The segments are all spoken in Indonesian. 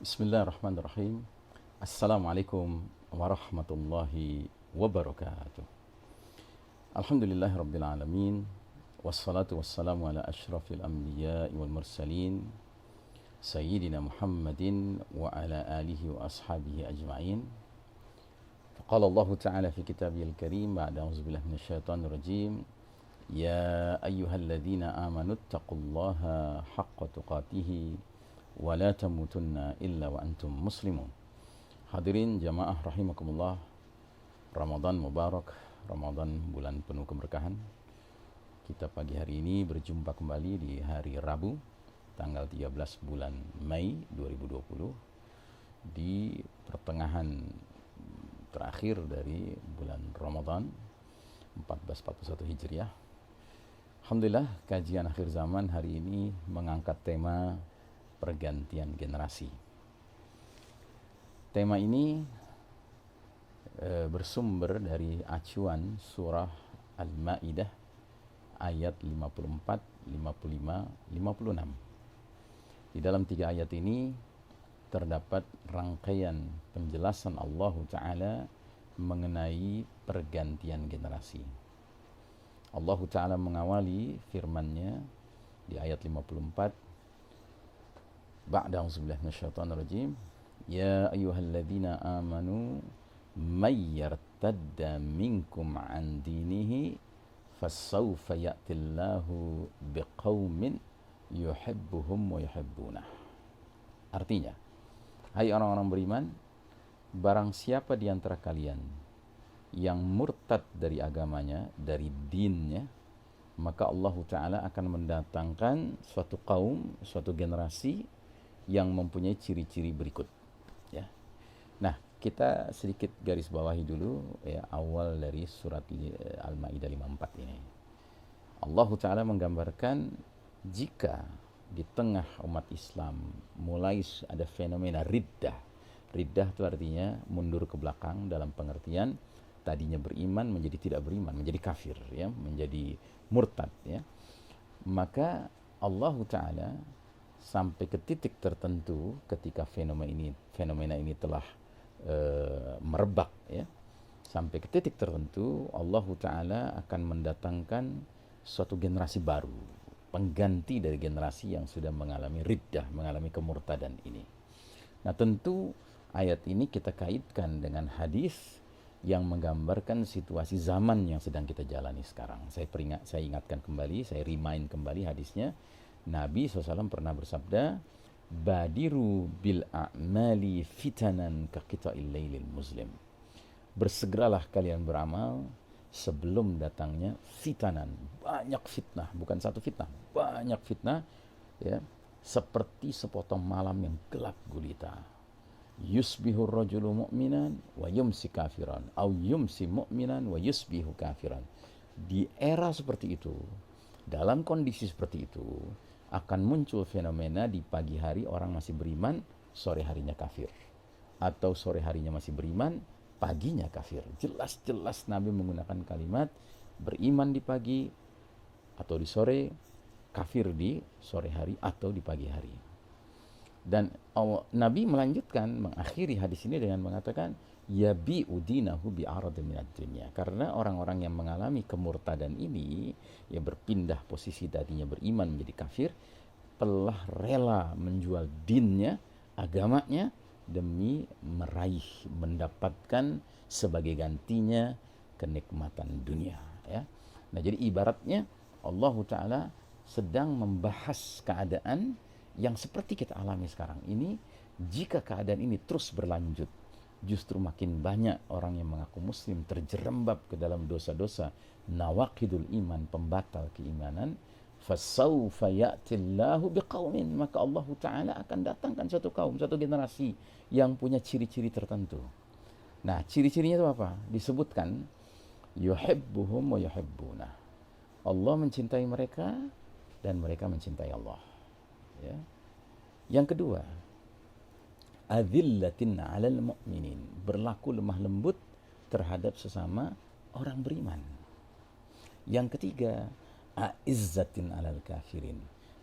Bismillahirrahmanirrahim. Assalamualaikum warahmatullahi wabarakatuh. Alhamdulillahi rabbil alamin. Wassalatu wassalamu ala ashrafil anbiya'i wal mursalin Sayyidina Muhammadin wa ala alihi wa ashabihi ajma'in. Faqala Allah Ta'ala fi kitabihil karim ba'da auzubillahi minasyaitonir rajim. Ya ayyuhalladzina amanu taqullaha haqqa tuqatih wa la tamutunna illa wa antum muslimun. Hadirin jamaah rahimakumullah, Ramadan Mubarak, Ramadan bulan penuh keberkahan. Kita pagi hari ini berjumpa kembali di hari Rabu, tanggal 13 bulan Mei 2020, di pertengahan terakhir dari bulan Ramadan 1441 Hijriah. Alhamdulillah, kajian akhir zaman hari ini mengangkat tema pergantian generasi. Tema ini bersumber dari acuan surah Al-Maidah ayat 54, 55, 56. Di dalam 3 ayat ini terdapat rangkaian penjelasan Allah Ta'ala mengenai pergantian generasi. Allah Ta'ala mengawali firman-Nya di ayat 54, Ba'da auzubillahi minasyaitonir rajim. Ya ayyuhalladzina amanu may yartadda minkum an dinihi fasawfa ya'tillahu biqaumin yuhibbuhum wa yuhibbunah. Artinya, hai orang-orang beriman, barang siapa di antara kalian yang murtad dari agamanya, dari dinnya, maka Allah Ta'ala akan mendatangkan suatu kaum, suatu generasi yang mempunyai ciri-ciri berikut, ya. Nah, kita sedikit garis bawahi dulu ya awal dari surat Al-Maidah 54 ini. Allah Ta'ala menggambarkan jika di tengah umat Islam mulai ada fenomena riddah. Riddah itu artinya mundur ke belakang dalam pengertian tadinya beriman menjadi tidak beriman, menjadi kafir, ya, menjadi murtad, ya. Maka Allah Ta'ala sampai ke titik tertentu ketika fenomena ini telah merebak, ya, sampai ke titik tertentu Allah Ta'ala akan mendatangkan suatu generasi baru, pengganti dari generasi yang sudah mengalami riddah, mengalami kemurtadan ini. Nah, tentu ayat ini kita kaitkan dengan hadis yang menggambarkan situasi zaman yang sedang kita jalani sekarang. Saya ingatkan kembali, saya remind kembali hadisnya. Nabi SAW pernah bersabda, Badiru bil a'mali fitanan ka qita'il lailil muslim. Bersegeralah kalian beramal sebelum datangnya fitanan, banyak fitnah, bukan satu fitnah, banyak fitnah, ya, seperti sepotong malam yang gelap gulita. Yusbihu rajulu mu'minan wa yumsi kafiran, au yumsi mu'minan wa yusbihu kafiran. Di era seperti itu, dalam kondisi seperti itu, akan muncul fenomena di pagi hari orang masih beriman, sore harinya kafir. Atau sore harinya masih beriman, paginya kafir. Jelas-jelas Nabi menggunakan kalimat beriman di pagi atau di sore, kafir di sore hari atau di pagi hari. Dan Nabi melanjutkan, mengakhiri hadis ini dengan mengatakan, yabi'u dinahu bi'aradin minad dunya. Karena orang-orang yang mengalami kemurtadan ini, yang berpindah posisi tadinya beriman menjadi kafir, telah rela menjual dinnya, agamanya, demi meraih, mendapatkan sebagai gantinya kenikmatan dunia, ya. Nah, jadi ibaratnya Allah Ta'ala sedang membahas keadaan yang seperti kita alami sekarang ini. Jika keadaan ini terus berlanjut, justru makin banyak orang yang mengaku muslim terjerembab ke dalam dosa-dosa nawaqidul iman, pembatal keimanan. Fasawfa ya'tillahu biqaumin, maka Allah Ta'ala akan datangkan satu kaum, satu generasi yang punya ciri-ciri tertentu. Nah, ciri-cirinya itu apa? Disebutkan yuhibbuhum wa yuhibbunah. Allah mencintai mereka dan mereka mencintai Allah, ya. Yang kedua, adzillatin 'alal mu'minin, berlaku lemah lembut terhadap sesama orang beriman. Yang ketiga, a'izzatin 'alal kafirin,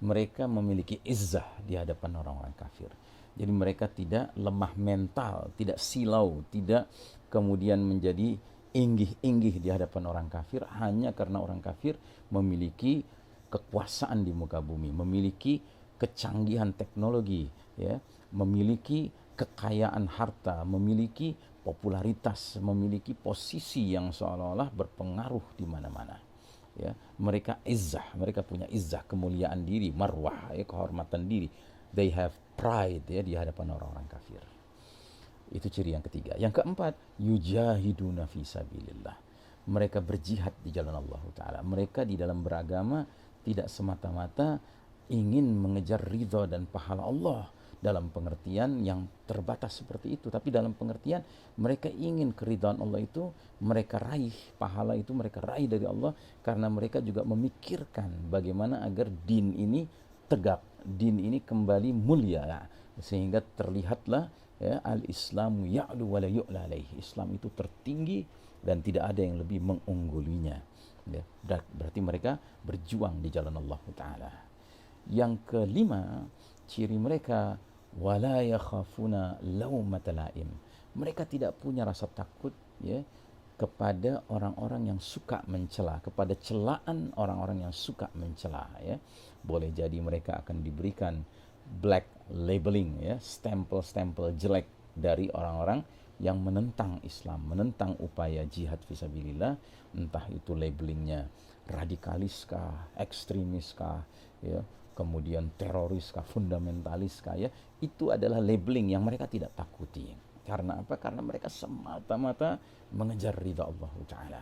mereka memiliki izzah di hadapan orang-orang kafir. Jadi mereka tidak lemah mental, tidak silau, tidak kemudian menjadi inggih-inggih di hadapan orang kafir hanya karena orang kafir memiliki kekuasaan di muka bumi, memiliki kecanggihan teknologi, ya, memiliki kekayaan harta, memiliki popularitas, memiliki posisi yang seolah-olah berpengaruh di mana-mana. Ya, mereka izzah, mereka punya izzah, kemuliaan diri, marwah, ya, kehormatan diri. They have pride, ya, di hadapan orang-orang kafir. Itu ciri yang ketiga. Yang keempat, yujahiduna fi sabilillah. Mereka berjihad di jalan Allah Ta'ala. Mereka di dalam beragama tidak semata-mata ingin mengejar ridha dan pahala Allah dalam pengertian yang terbatas seperti itu, tapi dalam pengertian mereka ingin keridhaan Allah itu mereka raih, pahala itu mereka raih dari Allah, karena mereka juga memikirkan bagaimana agar din ini tegak, din ini kembali mulia, ya, sehingga terlihatlah, ya, al-Islamu ya'lu wa la yu'la alaihi. Islam itu tertinggi dan tidak ada yang lebih mengunggulinya. Ya, berarti mereka berjuang di jalan Allah Ta'ala. Yang kelima, ciri mereka wala yakhafuna laumata laim. Mereka tidak punya rasa takut, ya, kepada orang-orang yang suka mencela, kepada celaan orang-orang yang suka mencela, ya. Boleh jadi mereka akan diberikan black labeling, ya, stempel-stempel jelek dari orang-orang yang menentang Islam, menentang upaya jihad fisabilillah, entah itu labelingnya radikaliskah, ekstremiskah, ya, kemudian teroris kah, fundamentalis kah, ya, itu adalah labeling yang mereka tidak takuti. Karena apa? Karena mereka semata-mata mengejar ridha Allah Ta'ala,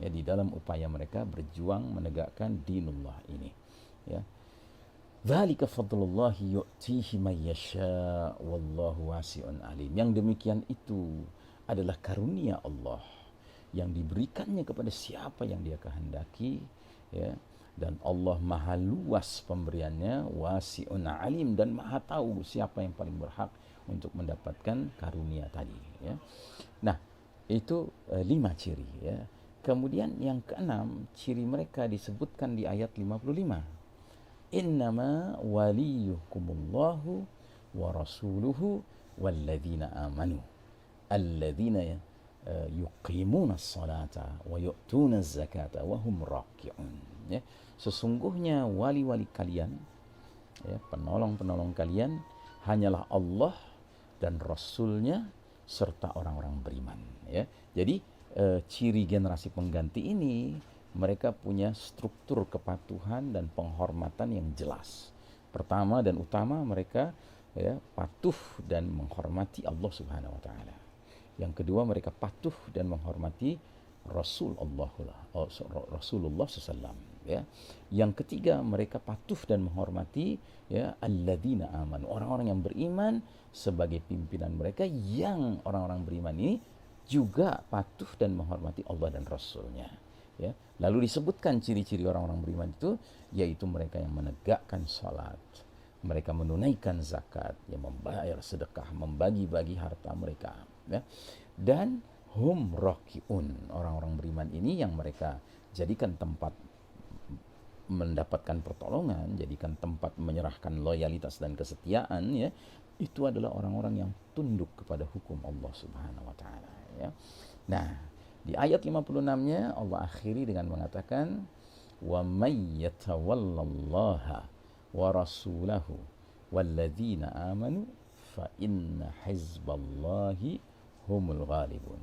ya, di dalam upaya mereka berjuang menegakkan dinullah ini, ya. Dzalika fadlullahi yu'tihi may yasha wallahu wasi'un alim. Yang demikian itu adalah karunia Allah yang diberikannya kepada siapa yang Dia kehendaki, ya. Dan Allah maha luas pemberiannya, wasi'un alim, dan maha tahu siapa yang paling berhak untuk mendapatkan karunia tadi, ya. Nah, itu 5 ciri, ya. Kemudian yang keenam, ciri mereka disebutkan di ayat 55. Innama waliyukumullahu wa rasuluhu walladzina amanu alladzina yuqimuna as-salata wa yu'tuna az-zakata wa hum raki'un, ya. Sesungguhnya wali-wali kalian, ya, penolong-penolong kalian hanyalah Allah dan Rasulnya serta orang-orang beriman, ya. Jadi ciri generasi pengganti ini, mereka punya struktur kepatuhan dan penghormatan yang jelas. Pertama dan utama, mereka, ya, patuh dan menghormati Allah Subhanahu wa Ta'ala. Yang kedua, mereka patuh dan menghormati Rasulullah SAW, ya. Yang ketiga, mereka patuh dan menghormati, ya, alladzina amanu, orang-orang yang beriman sebagai pimpinan mereka, yang orang-orang beriman ini juga patuh dan menghormati Allah dan Rasulnya, ya. Lalu disebutkan ciri-ciri orang-orang beriman itu, yaitu mereka yang menegakkan salat, mereka menunaikan zakat, yang membayar sedekah, membagi-bagi harta mereka, ya. Dan hum rakiun, orang-orang beriman ini yang mereka jadikan tempat mendapatkan pertolongan, jadikan tempat menyerahkan loyalitas dan kesetiaan, ya, itu adalah orang-orang yang tunduk kepada hukum Allah Subhanahu wa Ta'ala, ya. Nah, di ayat 56-nya Allah akhiri dengan mengatakan wa may yatawallallaha wa rasulahu walladzina amanu fa inna hizballahi humul ghalibun.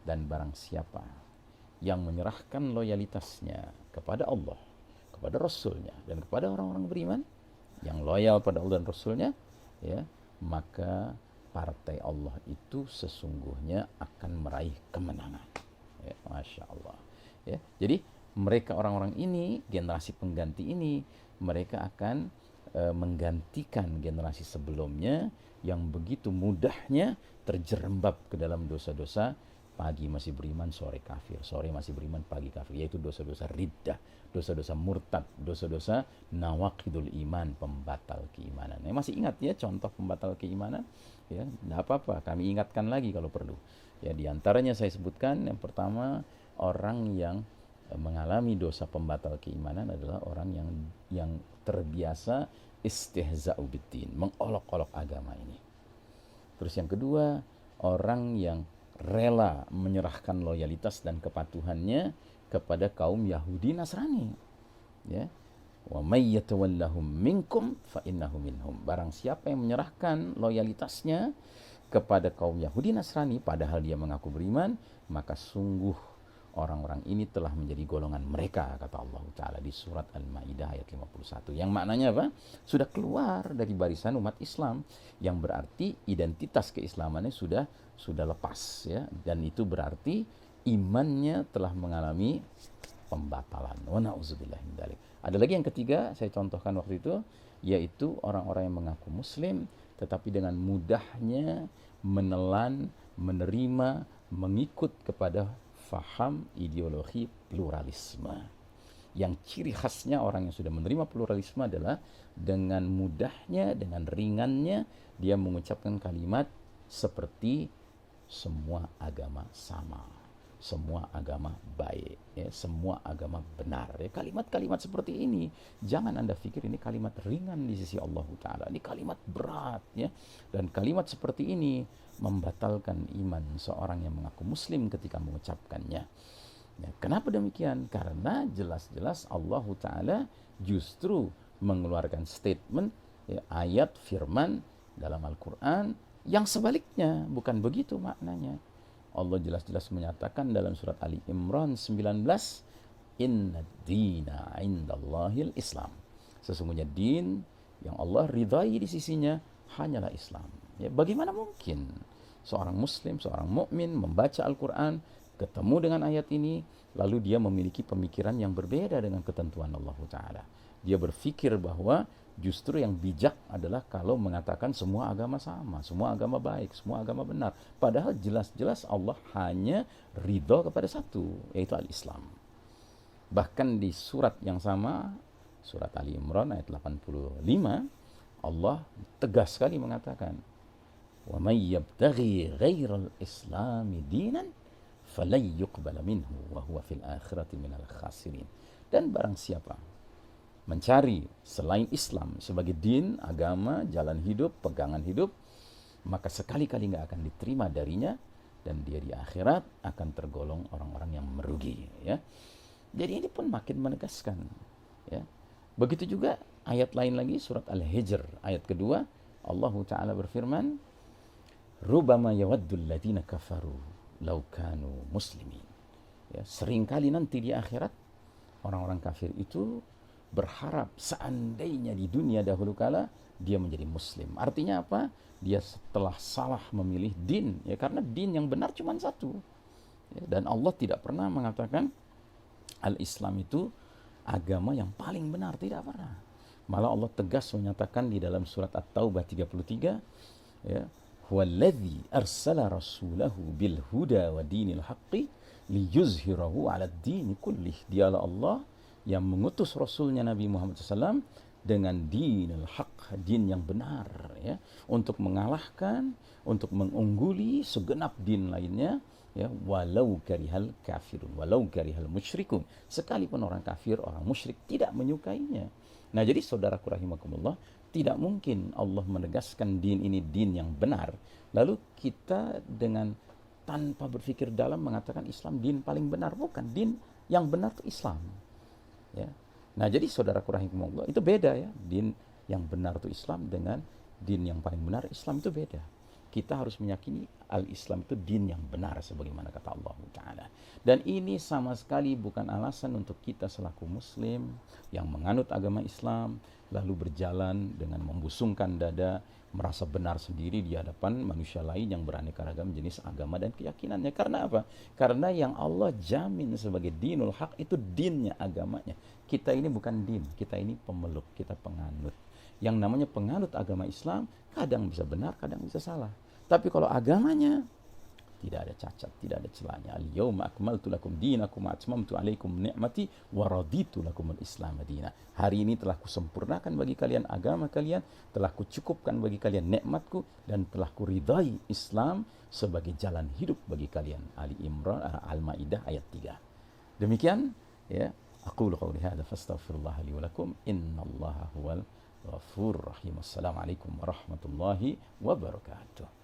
Dan barang siapa yang menyerahkan loyalitasnya kepada Allah, kepada Rasulnya, dan kepada orang-orang beriman yang loyal pada Allah dan Rasulnya, ya, maka partai Allah itu sesungguhnya akan meraih kemenangan, ya. Masya Allah, ya. Jadi mereka, orang-orang ini, generasi pengganti ini, mereka akan menggantikan generasi sebelumnya yang begitu mudahnya terjerembab ke dalam dosa-dosa. Pagi masih beriman, sore kafir, sore masih beriman, pagi kafir, yaitu dosa-dosa riddah, dosa-dosa murtad, dosa-dosa nawaqidul iman, pembatal keimanan. Masih ingat, ya, contoh pembatal keimanan, ya? Tidak apa-apa, kami ingatkan lagi kalau perlu, ya. Di antaranya saya sebutkan, yang pertama, orang yang mengalami dosa pembatal keimanan adalah orang yang terbiasa istihza'u biddin, mengolok-olok agama ini. Terus yang kedua, orang yang rela menyerahkan loyalitas dan kepatuhannya kepada kaum Yahudi Nasrani. Ya. Wa may yatawallahum minkum fa innahu minhum. Barang siapa yang menyerahkan loyalitasnya kepada kaum Yahudi Nasrani padahal dia mengaku beriman, maka sungguh orang-orang ini telah menjadi golongan mereka, kata Allah Ta'ala di surat Al-Ma'idah ayat 51. Yang maknanya apa? Sudah keluar dari barisan umat Islam, yang berarti identitas keislamannya sudah lepas, ya. Dan itu berarti imannya telah mengalami pembatalan. Wa na'udzubillahi min dzalik. Ada lagi yang ketiga, saya contohkan waktu itu, yaitu orang-orang yang mengaku muslim tetapi dengan mudahnya menelan, menerima, mengikut kepada faham ideologi pluralisme. Yang ciri khasnya orang yang sudah menerima pluralisme adalah dengan mudahnya, dengan ringannya dia mengucapkan kalimat seperti semua agama sama, semua agama baik, ya, semua agama benar. Ya, kalimat-kalimat seperti ini jangan Anda pikir ini kalimat ringan di sisi Allah Ta'ala. Ini kalimat berat, ya. Dan kalimat seperti ini membatalkan iman seorang yang mengaku muslim ketika mengucapkannya. Ya, kenapa demikian? Karena jelas-jelas Allah Ta'ala justru mengeluarkan statement, ya, ayat firman dalam Al-Quran yang sebaliknya, bukan begitu maknanya. Allah jelas-jelas menyatakan dalam surat Ali Imran 19, Inna dina indallahil Islam. Sesungguhnya din yang Allah ridhai di sisinya hanyalah Islam. Ya, bagaimana mungkin seorang muslim, seorang mukmin membaca Al-Quran, ketemu dengan ayat ini, lalu dia memiliki pemikiran yang berbeda dengan ketentuan Allah Ta'ala. Dia berpikir bahwa justru yang bijak adalah kalau mengatakan semua agama sama, semua agama baik, semua agama benar. Padahal jelas-jelas Allah hanya ridho kepada satu, yaitu Al-Islam. Bahkan di surat yang sama, surat Ali Imran ayat 85, Allah tegas sekali mengatakan, wa may yabtaghi ghairal islami dinan falan yuqbala minhu wa huwa fil akhirati minal khasirin. Dan barang siapa mencari selain Islam sebagai din, agama, jalan hidup, pegangan hidup, maka sekali-kali nggak akan diterima darinya, dan dia di akhirat akan tergolong orang-orang yang merugi, ya. Jadi ini pun makin menegaskan, ya. Begitu juga ayat lain lagi, surat Al-Hijr ayat kedua, Allah Ta'ala berfirman, rubama yawaddul ladina kafaru law kanu muslimin. Ya, seringkali nanti di akhirat orang-orang kafir itu berharap seandainya di dunia dahulu kala dia menjadi muslim. Artinya apa? Dia setelah salah memilih din, ya, karena din yang benar cuma satu. Ya, dan Allah tidak pernah mengatakan Al-Islam itu agama yang paling benar, tidak pernah. Malah Allah tegas menyatakan di dalam surat At-Taubah 33, ya, huwallazi arsala rasulahu bil huda wa dinil haqqi liyuzhirahu 'ala ad-dini kullih. Dialah Allah yang mengutus Rasulnya Nabi Muhammad SAW dengan dinul haq, din yang benar, ya, untuk mengalahkan, untuk mengungguli segenap din lainnya, ya, walau karihal kafirun, walau karihal musyrikun, sekalipun orang kafir, orang musyrik tidak menyukainya. Nah, jadi saudaraku rahimakumullah, tidak mungkin Allah menegaskan din ini din yang benar, lalu kita dengan tanpa berpikir dalam mengatakan Islam din paling benar. Bukan, din yang benar itu Islam. Ya. Nah, jadi saudaraku rahimakumullah, itu beda, ya. Din yang benar itu Islam dengan din yang paling benar Islam itu beda. Kita harus meyakini Al-Islam itu din yang benar sebagaimana kata Allah Ta'ala. Dan ini sama sekali bukan alasan untuk kita selaku muslim yang menganut agama Islam lalu berjalan dengan membusungkan dada, merasa benar sendiri di hadapan manusia lain yang beraneka ragam jenis agama dan keyakinannya. Karena apa? Karena yang Allah jamin sebagai dinul haq itu dinnya, agamanya. Kita ini bukan din, kita ini pemeluk, kita penganut. Yang namanya penganut agama Islam kadang bisa benar, kadang bisa salah. Tapi kalau agamanya tidak ada cacat, tidak ada celahnya. Al-yawma akmaltu lakum dinakum wa atmamtu alaikum ni'mati wa raditu lakum al-islam madina. Hari ini telah kusempurnakan bagi kalian agama kalian, telah kucukupkan bagi kalian nikmatku, dan telah kuridai Islam sebagai jalan hidup bagi kalian. Ali Imran Al-Maidah ayat 3. Demikian, ya, Aqulu qawli hadza fastaghfirullah li wa lakum innallaha huwal ghafurur rahim. Assalamualaikum warahmatullahi wabarakatuh.